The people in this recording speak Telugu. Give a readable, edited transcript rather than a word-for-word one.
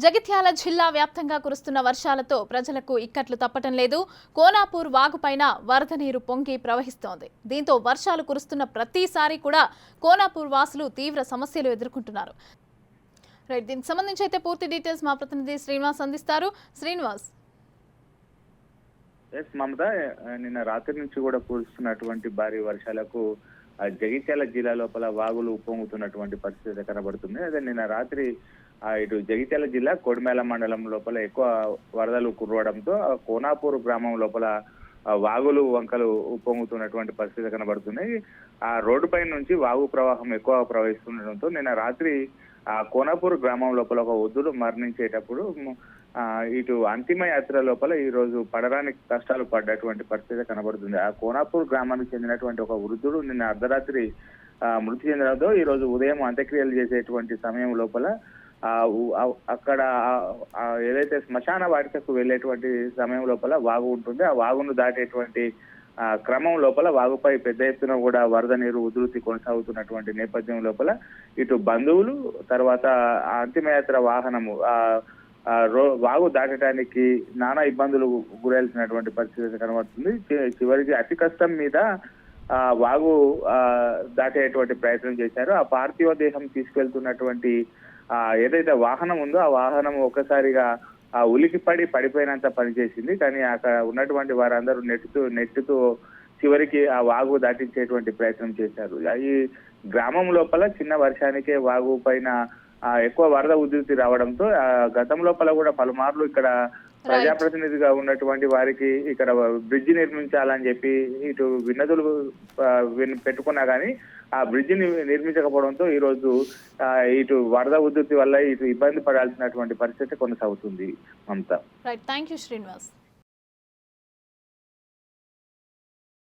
జగిత్యాల జిల్లా వ్యాప్తంగా కురుస్తున్న వర్షాలతో ప్రజలకు ఇక్కట్లు తప్పటం లేదు. కోనాపూర్ వాగుపైన వరద నీరు పొంగి ప్రవహిస్తోంది. దీంతో వర్షాలు కురుస్తున్న ప్రతిసారి కూడా కోనాపూర్ వాసులు తీవ్ర సమస్యలు ఎదుర్కొంటున్నారు. రైట్, దీనికి సంబంధించి అయితే పూర్తి డీటెయిల్స్ మా ప్రతినిధి శ్రీనివాస్ అందిస్తారు. శ్రీనివాస్. మమత, నిన్న రాత్రి నుంచి కూడా కురుస్తున్నటువంటి భారీ వర్షాలకు జగిత్యాల జిల్లా లోపల వాగులు ఉప్పొంగుతున్నటువంటి పరిస్థితి కనబడుతుంది. అదే నిన్న రాత్రి ఇటు జగిత్యాల జిల్లా కోడిమేల మండలం లోపల ఎక్కువ వరదలు కురవడంతో కోనాపూర్ గ్రామం లోపల వాగులు వంకలు ఉప్పొంగుతున్నటువంటి పరిస్థితి కనబడుతుంది. ఆ రోడ్డు పై నుంచి వాగు ప్రవాహం ఎక్కువ ప్రవహిస్తుండటంతో నిన్న రాత్రి ఆ కోనాపూర్ గ్రామం లోపల ఒక వృద్ధుడు మరణించేటప్పుడు ఇటు అంతిమ యాత్ర లోపల ఈ రోజు పడడానికి కష్టాలు పడ్డటువంటి పరిస్థితి కనబడుతుంది. ఆ కోనాపూర్ గ్రామానికి చెందినటువంటి ఒక వృద్ధుడు నిన్న అర్ధరాత్రి మృతి చెందడంతో ఈ రోజు ఉదయం అంత్యక్రియలు చేసేటువంటి సమయం లోపల అక్కడ ఏదైతే శ్మశాన వాటికకు వెళ్ళేటువంటి సమయం లోపల వాగు ఉంటుంది. ఆ వాగును దాటేటువంటి క్రమం లోపల వాగుపై పెద్ద ఎత్తున కూడా వరద నీరు ఉధృతి కొనసాగుతున్నటువంటి నేపథ్యం లోపల ఇటు బంధువులు, తర్వాత అంతిమయాత్ర వాహనము వాగు దాటడానికి నానా ఇబ్బందులు గురవుతున్నటువంటి పరిస్థితి కనబడుతుంది. చివరికి అతి కష్టం మీద వాగు దాటేటువంటి ప్రయత్నం చేశారు. ఆ పార్థివ దేహం తీసుకెళ్తున్నటువంటి ఏదైతే వాహనం ఉందో ఆ వాహనం ఒక్కసారిగా ఉలికిపడి పడిపోయినంత పనిచేసింది. కానీ అక్కడ ఉన్నటువంటి వారందరూ నెట్టుతూ చివరికి ఆ వాగు దాటించేటువంటి ప్రయత్నం చేశారు. ఈ గ్రామం లోపల చిన్న వర్షానికే వాగు పైన ఎక్కువ వరద ఉధృతి రావడంతో గతం లోపల కూడా పలుమార్లు ఇక్కడ ప్రజాప్రతినిధిగా ఉన్నటువంటి వారికి ఇక్కడ బ్రిడ్జి నిర్మించాలని చెప్పి ఇటు విన్నతులు పెట్టుకున్నా కానీ ఆ బ్రిడ్జి నిర్మించకపోవడంతో ఈ రోజు ఇటు వరద ఉధృతి వల్ల ఇటు ఇబ్బంది పడాల్సినటువంటి పరిస్థితి కొనసాగుతుంది. మమత. Right, thank you Srinivas.